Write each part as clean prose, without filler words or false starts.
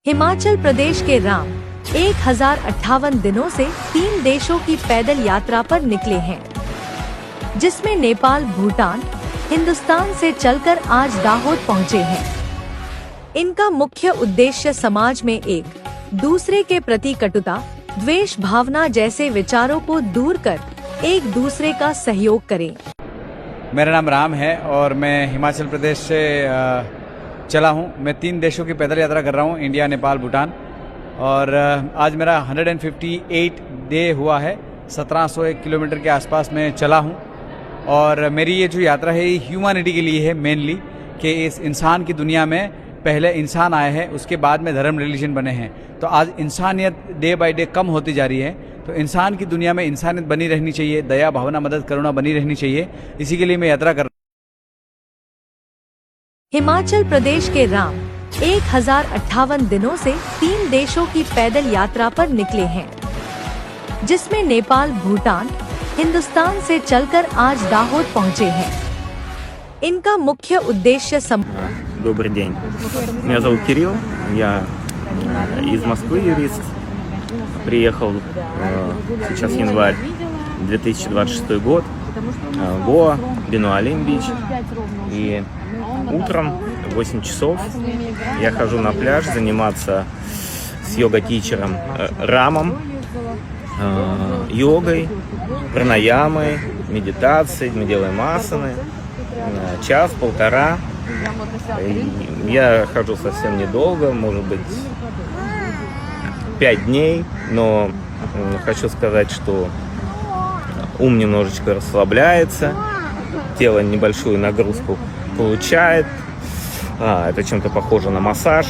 हिमाचल प्रदेश के राम 1058 दिनों से 3 देशों की पैदल यात्रा पर निकले हैं, जिसमें नेपाल, भूटान, हिंदुस्तान से चलकर आज दाहोद पहुंचे हैं। इनका मुख्य उद्देश्य समाज में एक दूसरे के प्रति कटुता, द्वेष भावना जैसे विचारों को दूर कर एक दूसरे का सहयोग करें। मेरा नाम राम है और मैं हिमाचल प्रदेश से चला हूँ। मैं 3 देशों की पैदल यात्रा कर रहा हूँ, इंडिया, नेपाल, भूटान। और आज मेरा 158 डे हुआ है। 1701 किलोमीटर के आसपास मैं चला हूँ। और मेरी ये जो यात्रा है ये ह्यूमैनिटी के लिए है मेनली, कि इस इंसान की दुनिया में पहले इंसान आए हैं, उसके बाद में धर्म रिलीजन बने हैं। तो आज इंसानियत डे बाय डे कम होती जा रही है। तो इंसान की दुनिया में इंसानियत बनी रहनी चाहिए, दया, भावना, मदद, करुणा बनी रहनी चाहिए। इसी के लिए मैं यात्रा कर रहा हूँ। हिमाचल प्रदेश के राम 1058 दिनों से 3 देशों की पैदल यात्रा पर निकले हैं, जिसमें नेपाल, भूटान, हिंदुस्तान से चलकर आज दाहोद पहुंचे हैं। इनका मुख्य उद्देश्य Добрый день. Меня зовут Кирилл. Я из Москвы, юрист. Приехал сейчас январь 2026 год. Гоа, Бенуалим-Бич. И утром в 8 часов я хожу на пляж заниматься с йога-тичером Рамом, йогой, пранаямой, медитацией. Мы делаем асаны. Час-полтора. Я хожу совсем недолго, может быть 5 дней, но хочу сказать, что ум немножечко расслабляется, тело небольшую нагрузку получает. Это чем-то похоже на массаж.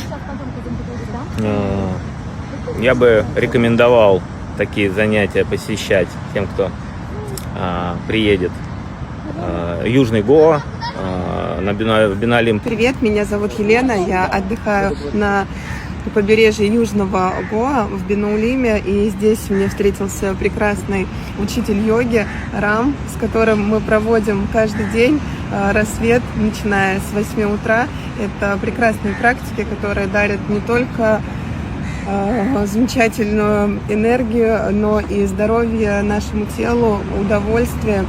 Я бы рекомендовал такие занятия посещать тем, кто приедет в Южный Гоа, на Бенуалим. Привет, меня зовут Елена, я отдыхаю на побережье Южного Гоа в Бенуалиме, и здесь мне встретился прекрасный учитель йоги Рам, с которым мы проводим каждый день рассвет, начиная с 8 утра. Это прекрасные практики, которые дарят не только замечательную энергию, но и здоровье нашему телу, удовольствие.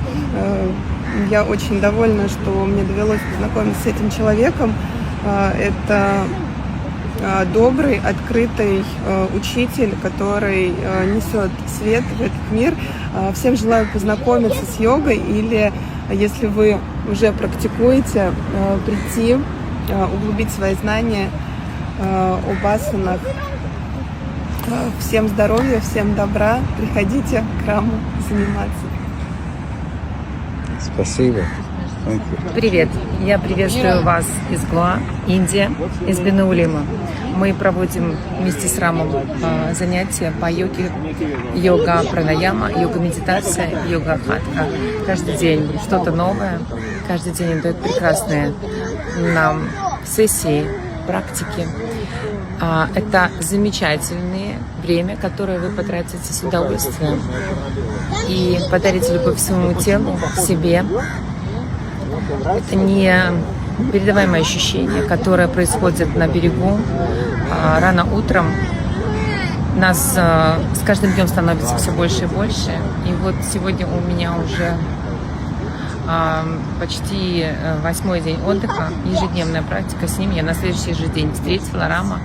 Я очень довольна, что мне довелось познакомиться с этим человеком. Это добрый, открытый учитель, который несет свет в этот мир. Всем желаю познакомиться с йогой, или, если вы уже практикуете, прийти, углубить свои знания об асанах. Всем здоровья, всем добра. Приходите к Раму заниматься. Спасибо. Привет, я приветствую вас из Гоа, Индия, из Бенуалима. Мы проводим вместе с Рамом занятия по йоге, йога пранаяма, йога медитация, йога хатха. Каждый день что-то новое, каждый день он дает прекрасные нам сессии, практики. Это замечательное время, которое вы потратите с удовольствием и подарите любовь своему телу, себе. Это не передаваемое ощущение, которое происходит на берегу. Рано утром нас с каждым днем становится все больше и больше. И вот сегодня у меня уже почти 8-й день отдыха, ежедневная практика с ним. Я на следующий же день встретила Рама.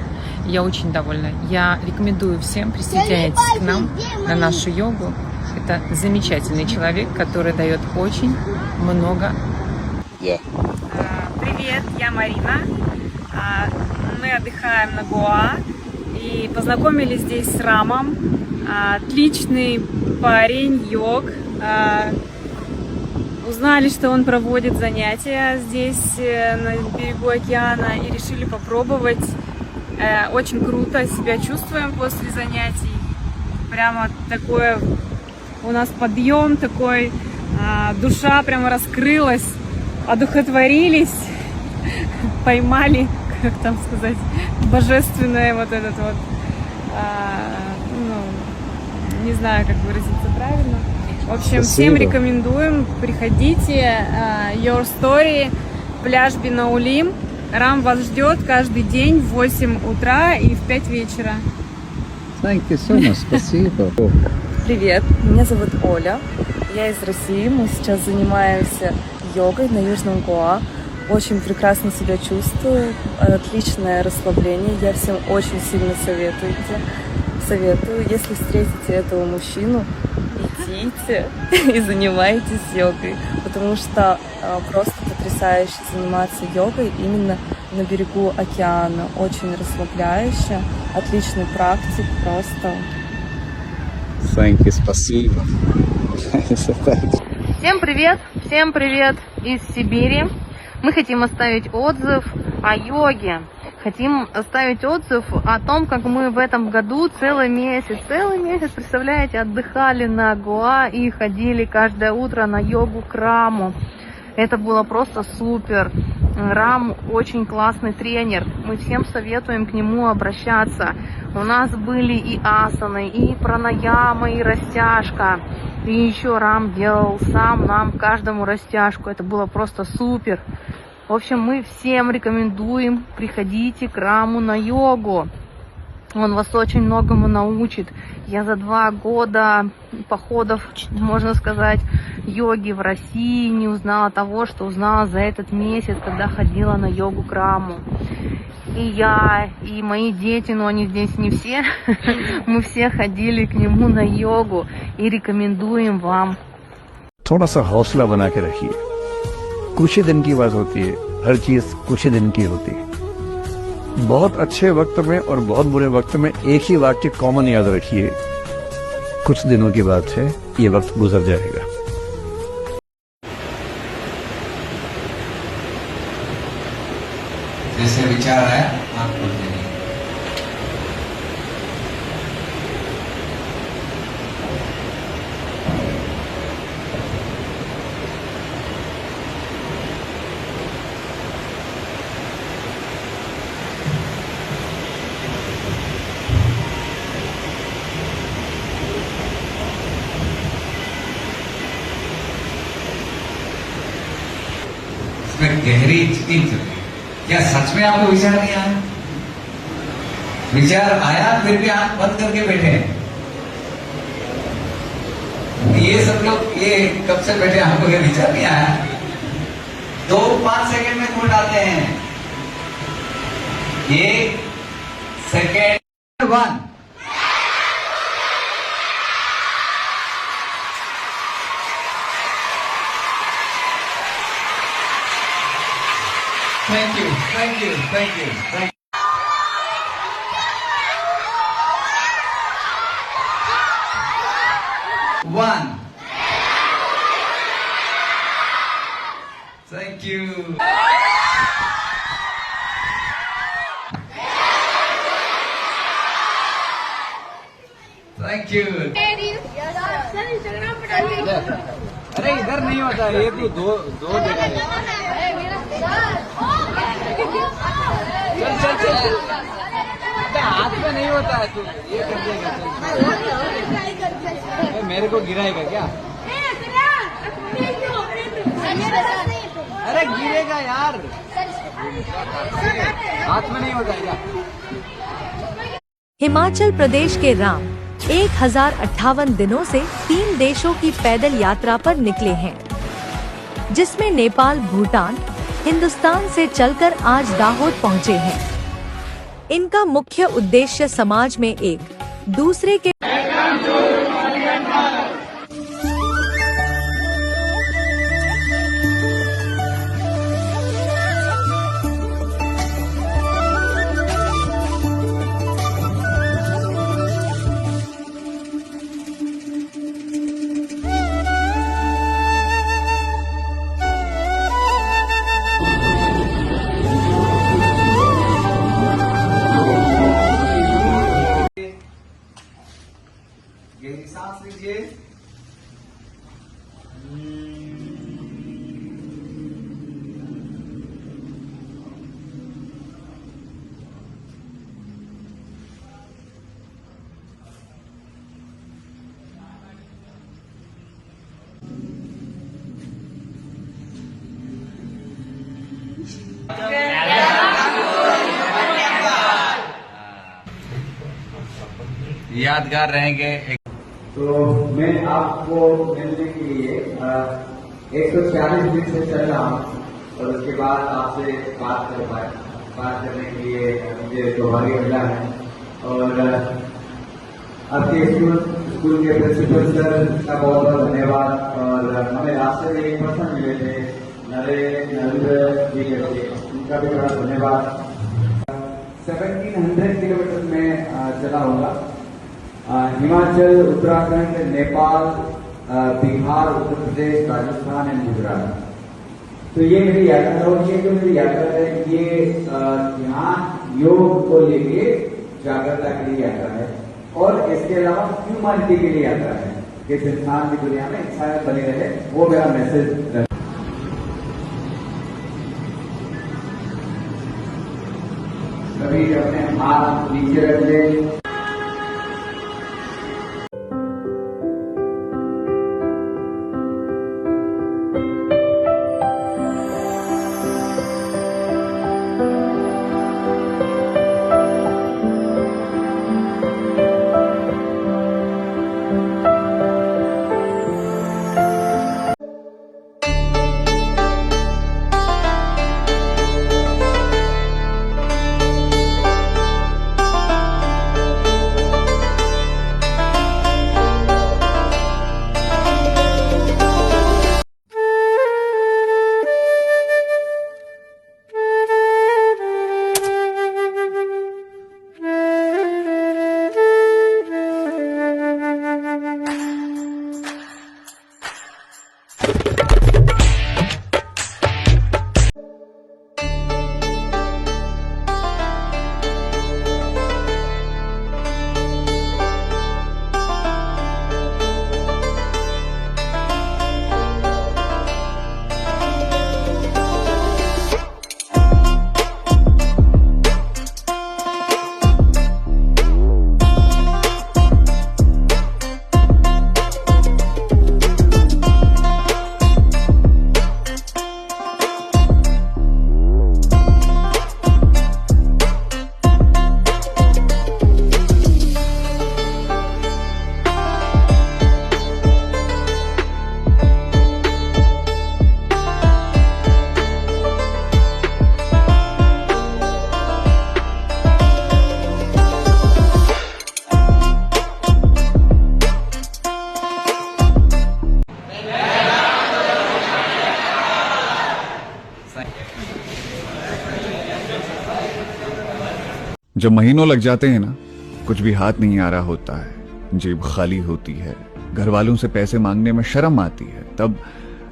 Я очень довольна. Я рекомендую всем присоединяйтесь к нам на нашу йогу. Это замечательный человек, который дает очень много. Привет, я Марина. Мы отдыхаем на Гоа и познакомились здесь с Рамом. Отличный парень, йог. Узнали, что он проводит занятия здесь на берегу океана, и решили попробовать. Очень круто себя чувствуем после занятий. Прямо такое у нас подъем такой, душа прямо раскрылась, одухотворились, поймали, как там сказать, божественное вот этот вот, не знаю, как выразиться правильно. В общем, всем рекомендуем, приходите, Your Story, пляж Бенуалим. Рам вас ждет каждый день в 8 утра и в 5 вечера. Thank you so much. Спасибо. Привет, меня зовут Оля, я из России, мы сейчас занимаемся йогой на Южном Гоа. Очень прекрасно себя чувствую, отличное расслабление, я всем очень сильно советую, если встретите этого мужчину, идите и занимайтесь йогой, потому что просто потрясающе заниматься йогой именно на берегу океана, очень расслабляюще, отличный практик, просто. Thank you. Спасибо. Всем привет из Сибири. Мы хотим оставить отзыв о йоге. Хотим оставить отзыв о том, как мы в этом году целый месяц, представляете, отдыхали на Гоа и ходили каждое утро на йогу к Раму. Это было просто супер. Рам очень классный тренер. Мы всем советуем к нему обращаться. У нас были и асаны, и пранаямы, и растяжка. И еще Рам делал сам нам каждому растяжку. Это было просто супер. В общем, мы всем рекомендуем, приходите к Раму на йогу. Он вас очень многому научит. Я за 2 года походов, можно сказать, йоги в России не узнала того, что узнала за этот месяц, когда ходила на йогу к Раму. И я, и мои дети, но они здесь не все, мы все ходили к нему на йогу и рекомендуем вам. थोड़ा सा हौसला बना के रखिए। कुछ ही दिन की बात होती है, हर चीज कुछ ही दिन की होती है। बहुत अच्छे वक्त में और बहुत बुरे वक्त में एक ही वाक्य कॉमन याद रखिए, कुछ दिनों की बात है, ये वक्त गुजर जाएगा। जैसे विचार है आप बोलते नहीं। गहरी चिटिंग चल रही। क्या सच में आपको विचार नहीं आया? विचार आया फिर भी आंख बंद करके बैठे हैं। ये सब लोग ये कब से बैठे, आपको ये विचार नहीं आया? 2-5 सेकंड में खोल डालते हैं। 1 second 1। Thank you. 1. Thank you. Thank you. अरे इधर नहीं होता है, ये तो दो जगह है। चल हाथ में नहीं होता है, तू ये कर देगा। मेरे को गिराएगा क्या? अरे गिरेगा यार, हाथ में नहीं होता है क्या? हिमाचल प्रदेश के राम 1058 दिनों से 3 देशों की पैदल यात्रा पर निकले हैं, जिसमें नेपाल, भूटान, हिंदुस्तान से चलकर आज दाहोद पहुंचे हैं। इनका मुख्य उद्देश्य समाज में एक दूसरे के यादगार रहेंगे। तो मैं आपको मिलने के लिए 140 दिन से चल रहा हूँ और उसके बाद आपसे बात करने के लिए मुझे सौभाग्य मिला है। और आपके स्कूल के प्रिंसिपल सर का बहुत बहुत धन्यवाद। और हमें रास्ते में एक पर्सन मिले थे नरेंद्र जी करके, उनका भी बड़ा धन्यवाद। 1700 किलोमीटर में चला होगा। हिमाचल, उत्तराखंड, नेपाल, बिहार, उत्तर प्रदेश, राजस्थान एंड गुजरात। तो ये मेरी यात्रा है और ये जो मेरी यात्रा है ये ध्यान योग को लेके जागरूकता के लिए यात्रा है और इसके अलावा ह्यूमैनिटी के लिए यात्रा है कि इस इंसान की दुनिया में इंसानियत बनी रहे, वो मेरा मैसेज है। सभी अपने हाथ नीचे रख ले। जब महीनों लग जाते हैं ना, कुछ भी हाथ नहीं आ रहा होता है, जेब खाली होती है, घर वालों से पैसे मांगने में शर्म आती है, तब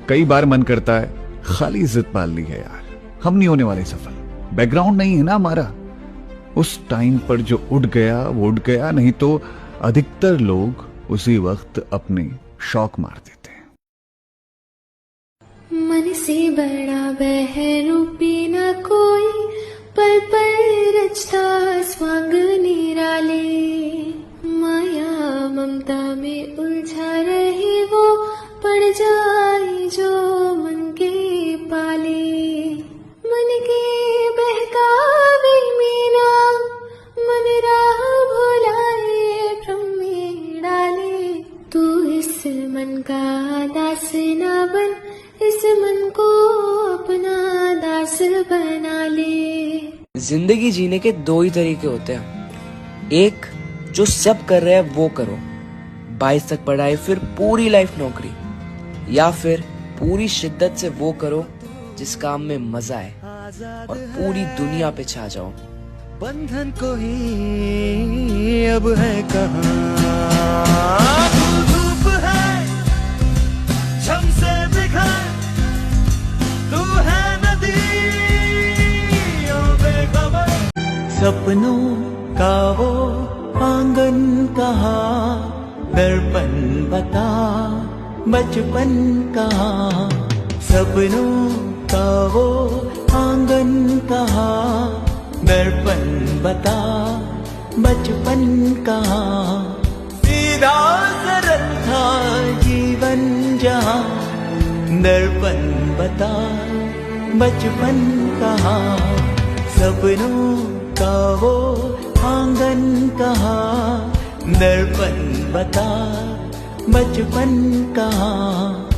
कई बार मन करता है खाली जिद पाल ली है यार, हम नहीं होने वाले सफल, बैकग्राउंड नहीं है ना हमारा। उस टाइम पर जो उठ गया वो उठ गया, नहीं तो अधिकतर लोग उसी वक्त अपने शौक मार देते हैं। मन से बड़ा बहरूपी न कोई, पल पल रचता स्वांग निराले, माया ममता में उलझा रहे वो, पड़ जाए जो मन के पाले। मन के बहकावे मीना, मन राह भुलाए भ्रम में डाले। तू इस मन का दास ना बन, इस मन को अपना दास बना ले। जिंदगी जीने के दो ही तरीके होते हैं, एक जो सब कर रहे हैं वो करो, 22 तक पढ़ाई फिर पूरी लाइफ नौकरी, या फिर पूरी शिद्दत से वो करो जिस काम में मजा आए और पूरी दुनिया पे छा जाओ। बंधन को ही अब है कहाँ, धूप है छम से बिखर, तू है नदी ओ बेखबर। सपनों का वो आंगन कहाँ, दर्पण बता बचपन कहाँ। सपनों का वो आंगन कहाँ, दर्पण बता बचपन कहाँ। सीधा सरल था जीवन जहाँ, दर्पण बता बचपन कहाँ। सपनों का वो आंगन कहाँ, दर्पण बता बचपन कहाँ।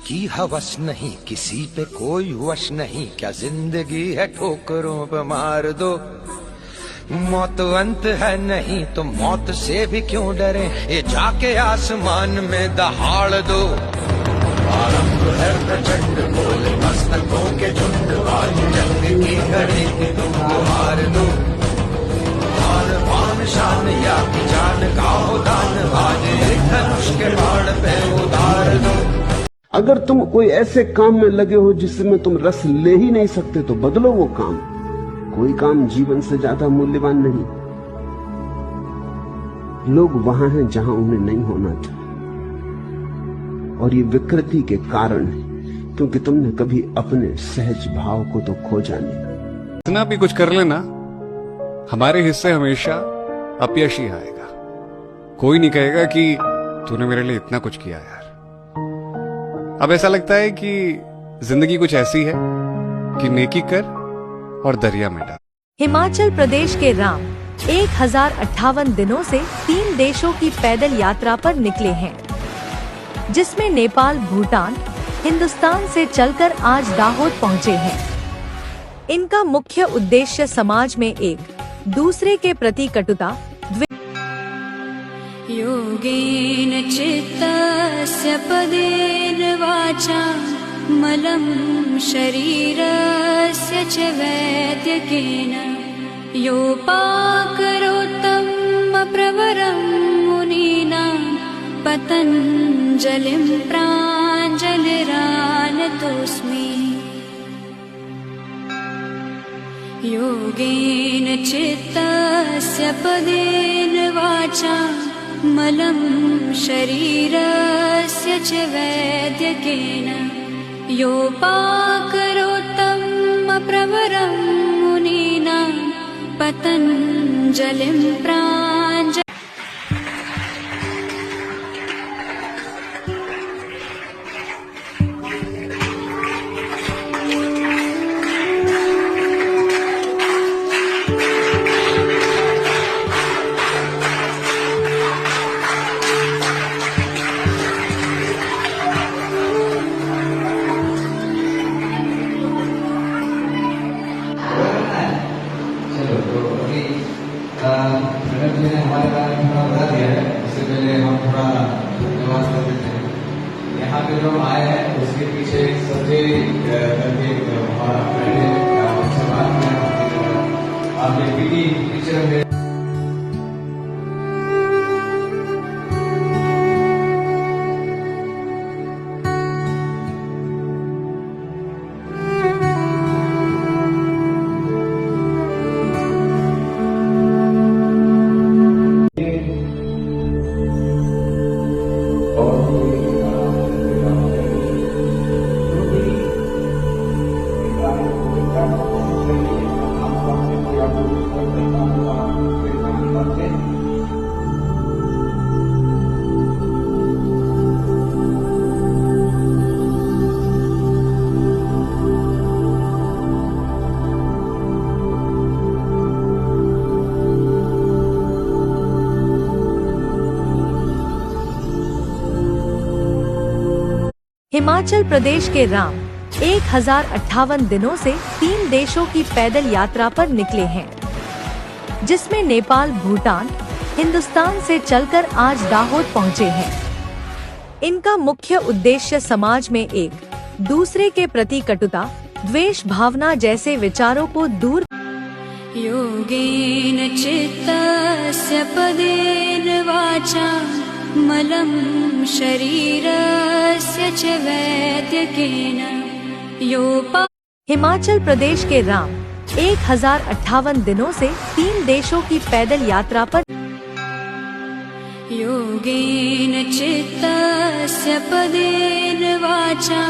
की हवस नहीं, किसी पे कोई वश नहीं, क्या जिंदगी है ठोकरों पे मार दो। मौत अंत है नहीं तो मौत से भी क्यों डरे, ये जाके आसमान में दहाड़ दो। आरंभ है प्रचंड बोले मस्तकों के झुंड, आज जंग की घड़ी की तुम हार दो। आन पान शान या की जान का हो दान, आज एक धनुष के बाण पे उतार दो। अगर तुम कोई ऐसे काम में लगे हो जिसमें तुम रस ले ही नहीं सकते तो बदलो वो काम। कोई काम जीवन से ज्यादा मूल्यवान नहीं। लोग वहां हैं जहां उन्हें नहीं होना था, और ये विकृति के कारण है क्योंकि तुमने कभी अपने सहज भाव को तो खोजा नहीं। इतना भी कुछ कर लेना, हमारे हिस्से हमेशा अपयश ही आएगा। कोई नहीं कहेगा कि तूने मेरे लिए इतना कुछ किया यार। अब ऐसा लगता है कि जिंदगी कुछ ऐसी है कि नेकी कर और दरिया में डाल। हिमाचल प्रदेश के राम 1058 दिनों से 3 देशों की पैदल यात्रा पर निकले हैं, जिसमें नेपाल, भूटान, हिंदुस्तान से चलकर आज दाहोद पहुंचे हैं। इनका मुख्य उद्देश्य समाज में एक दूसरे के प्रति कटुता, योगेन चित्तस्य पदेन वाचा मलं शरीरस्य च वैद्यकेन योपाकरोत्तम प्रवरं मुनीनां पतञ्जलिं प्राञ्जलिरानतोऽस्मि। योगेन चित्तस्य पदेन वाचा मलं शरीरस्य च वैद्यकेन योपाकरोत्तम प्रवरं मुनीनां पतञ्जलिं प्राञ्जलिरानतोऽस्मि। मैडम जी ने हमारे बारे में थोड़ा बता दिया है। इससे पहले हम थोड़ा धन्यवाद कर देते हैं। यहाँ पे जो हम आए हैं उसके पीछे संजय करके हमारा फ्रेंड है, उनसे बात करें। आप एक पीटी टीचर में हिमाचल प्रदेश के राम 1058 दिनों से 3 देशों की पैदल यात्रा पर निकले हैं, जिसमें नेपाल, भूटान, हिंदुस्तान से चलकर आज दाहोद पहुंचे हैं। इनका मुख्य उद्देश्य समाज में एक दूसरे के प्रति कटुता, द्वेष भावना जैसे विचारों को दूर योगेन चित्तस्य पदेन वाचा मलं शरीरस्य च वैद्यकेन योपा। हिमाचल प्रदेश के राम 1058 दिनों से 3 देशों की पैदल यात्रा पर। योगेन चित्तस्य पदेन वाचा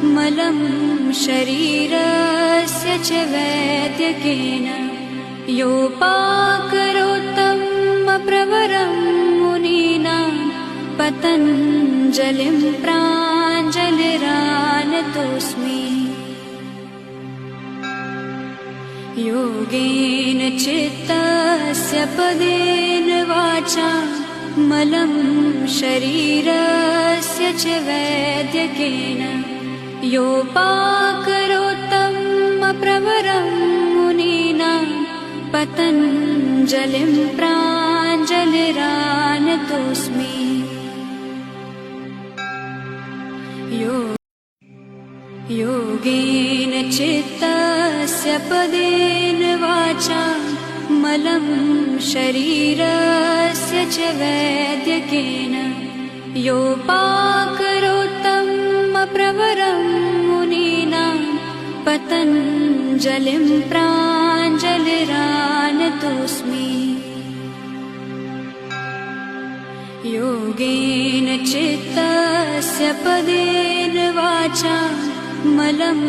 मलं शरीरस्य च वैद्यकेन योपाकरोत्तम प्रवरं मुनीनां पतञ्जलिं प्राञ्जलिरानतोऽस्मि। योगेन चित्तस्य पदेन वाचा मलं शरीरस्य च वैद्यकेन योपाकरोत्तम प्रवरं मुनीनां पतञ्जलिं प्राञ्जलिरानतोऽस्मि। योगेन चित्तस्य पदेन वाचा मलं शरीरस्य च वैद्यकेन योपाकरोत्तम प्रवरं मुनीनां पतञ्जलिं प्राञ्जलिरानतोऽस्मि। योगेन चित्तस्य पदेन वाचा मलं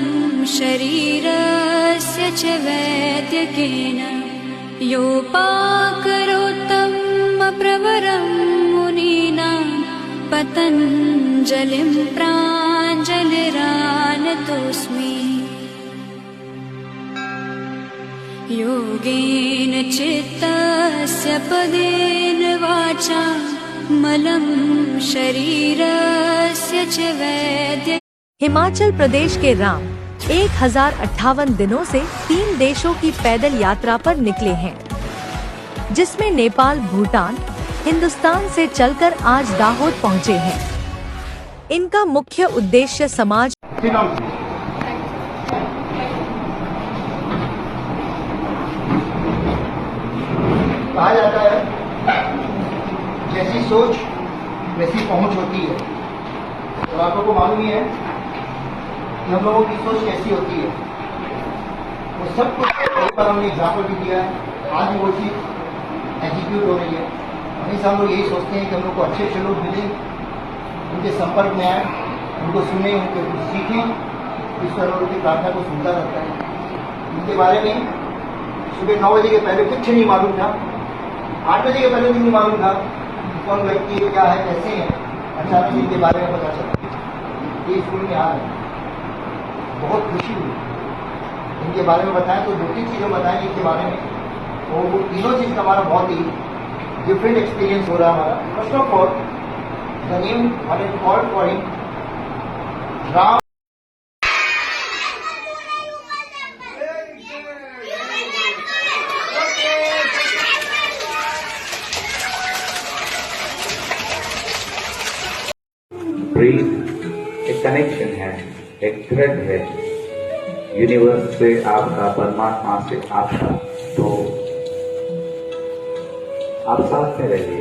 शरीरस्य च वैद्यकेन योपाकरोत्तम प्रवरं मुनीनां पतञ्जलिं प्राञ्जलिरानतोऽस्मि। योगेन चित्तस्य पदेन वाचा मलं शरीरस्य च वैद्य। हिमाचल प्रदेश के राम 1058 दिनों से 3 देशों की पैदल यात्रा पर निकले हैं, जिसमें नेपाल, भूटान, हिंदुस्तान से चलकर आज दाहोद पहुंचे हैं। इनका मुख्य उद्देश्य समाज कहा जाता है जैसी सोच वैसी पहुंच होती है। तो आप लोगों को मालूम ही है कि हम लोगों की सोच कैसी होती है। वो सब कुछ कई बार हमने एग्जाम्पल भी दिया है, आज भी वो चीज़ एग्जीक्यूट हो रही है। हमेशा हम लोग यही सोचते हैं कि हम लोग को अच्छे अच्छे लोग मिलें, उनके संपर्क में आए, उनको सुने, उनके कुछ सीखें। ईश्वर और उनकी प्रार्थना को सुनता रहता है। उनके बारे में सुबह 9 बजे के पहले कुछ नहीं मालूम था, 8 बजे के पहले भी नहीं मालूम था कौन व्यक्ति है, क्या है, कैसे हैं। अचानक इनके बारे में पता चला ये स्कूल में आ रहे हैं। बहुत खुशी हुई इनके बारे में बताएं तो 2-3 चीज़ें बताएंगे इनके बारे में। और वो तीनों चीज़ का हमारा बहुत ही डिफरेंट एक्सपीरियंस हो रहा है हमारा। First of all the name what is called for him Ram. Breath एक कनेक्शन है, एक थ्रेड है यूनिवर्स से आपका, परमात्मा से आपका। तो आप साथ में रहिए,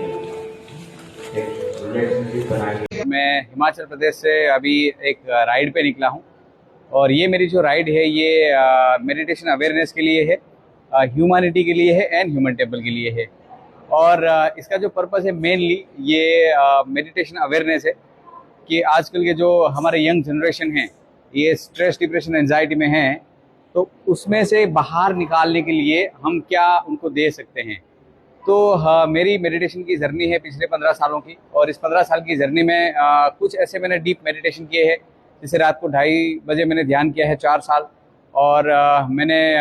एक रिलेशनशिप बनाइए। मैं हिमाचल प्रदेश से अभी एक राइड पे निकला हूँ और ये मेरी जो राइड है ये मेडिटेशन अवेयरनेस के लिए है, ह्यूमैनिटी के लिए है एंड ह्यूमन टेम्पल के लिए है। और इसका जो पर्पस है मेनली ये मेडिटेशन अवेयरनेस है कि आजकल के जो हमारे यंग जनरेशन हैं ये स्ट्रेस, डिप्रेशन, एंजाइटी में हैं, तो उसमें से बाहर निकालने के लिए हम क्या उनको दे सकते हैं। तो मेरी मेडिटेशन की जर्नी है पिछले 15 सालों की, और इस 15 साल की जर्नी में कुछ ऐसे मैंने डीप मेडिटेशन किए हैं। जैसे रात को 2:30 बजे मैंने ध्यान किया है 4 साल, और मैंने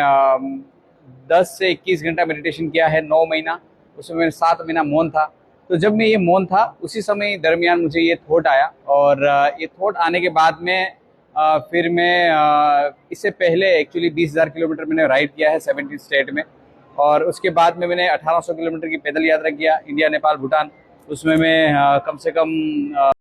10 से 21 घंटा मेडिटेशन किया है 9 महीना। उसमें मैंने 7 महीना मौन था। तो जब मैं ये मौन था उसी समय दरमियान मुझे ये थॉट आया, और ये थॉट आने के बाद में फिर मैं इससे पहले एक्चुअली 20,000 किलोमीटर मैंने राइड किया है 17 स्टेट में, और उसके बाद में मैंने 1800 किलोमीटर की पैदल यात्रा किया इंडिया, नेपाल, भूटान। उसमें मैं कम से कम